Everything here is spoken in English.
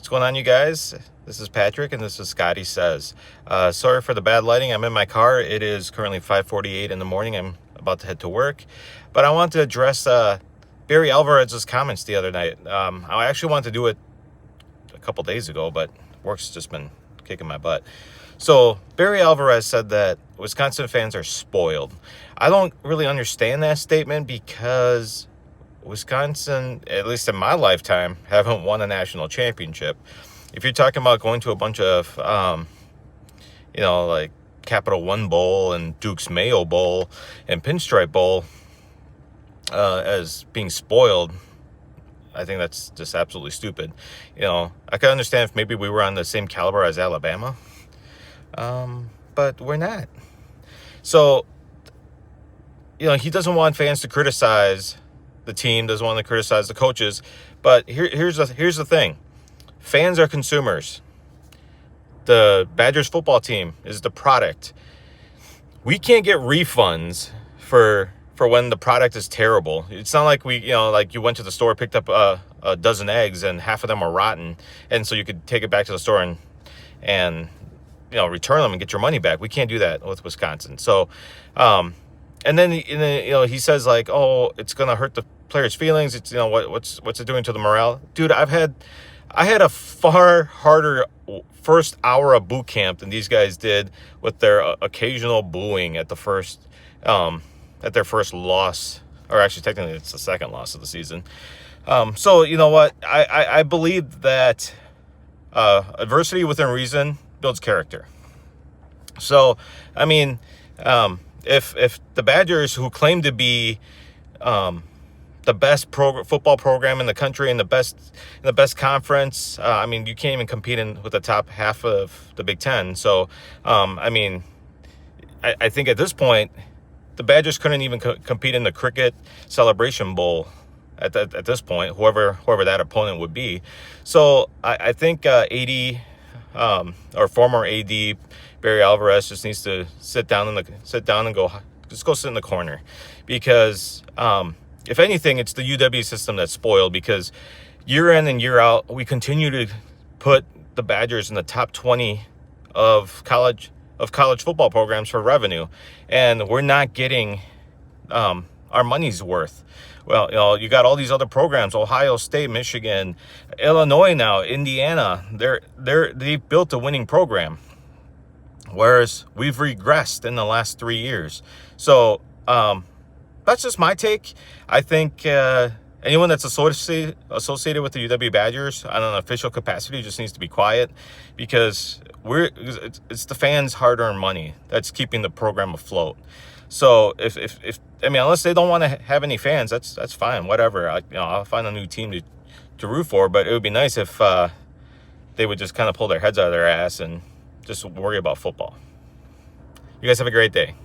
going on, you guys? This is Patrick, and this is Scottie Says. Sorry for the bad lighting. I'm in my car. It is currently 5:48 in the morning. I'm about to head to work. But I want to address Barry Alvarez's comments the other night. I actually wanted to do it a couple days ago, but work's just been kicking my butt. So Barry Alvarez said that Wisconsin fans are spoiled. I don't really understand that statement because Wisconsin, at least in my lifetime, haven't won a national championship. If you're talking about going to a bunch of, like Capital One Bowl and Duke's Mayo Bowl and Pinstripe Bowl as being spoiled, I think that's just absolutely stupid. I can understand if maybe we were on the same caliber as Alabama, but we're not. So, he doesn't want fans to criticize the team, doesn't want to criticize the coaches, but here's the thing. Fans are consumers. The Badgers football team is the product. We can't get refunds for when the product is terrible. It's not like you went to the store, picked up a dozen eggs, and half of them are rotten, and so you could take it back to the store and return them and get your money back. We can't do that with Wisconsin. So, and then he says like, oh, it's gonna hurt the players' feelings. It's what's it doing to the morale, dude? I had a far harder first hour of boot camp than these guys did with their occasional booing at their first loss, or actually technically it's the second loss of the season. So you know what? I believe that adversity within reason builds character. So I mean, if the Badgers, who claim to be the best football program in the country and the best conference, you can't even compete with the top half of the Big Ten. So I think at this point the Badgers couldn't even compete in the Cricket Celebration Bowl at this point, whoever that opponent would be. So I think AD or former AD Barry Alvarez just needs to sit down and go sit in the corner, because if anything, it's the UW system that's spoiled, because year in and year out we continue to put the Badgers in the top 20 of college football programs for revenue, and we're not getting our money's worth. Well, you got all these other programs: Ohio State, Michigan, Illinois, now Indiana. They've built a winning program, whereas we've regressed in the last 3 years. So that's just my take. I think anyone that's associated with the UW Badgers on an official capacity just needs to be quiet, because it's the fans' hard-earned money that's keeping the program afloat. So if unless they don't want to have any fans, that's fine, whatever. I'll find a new team to root for, but it would be nice if they would just kind of pull their heads out of their ass and just worry about football. You guys have a great day.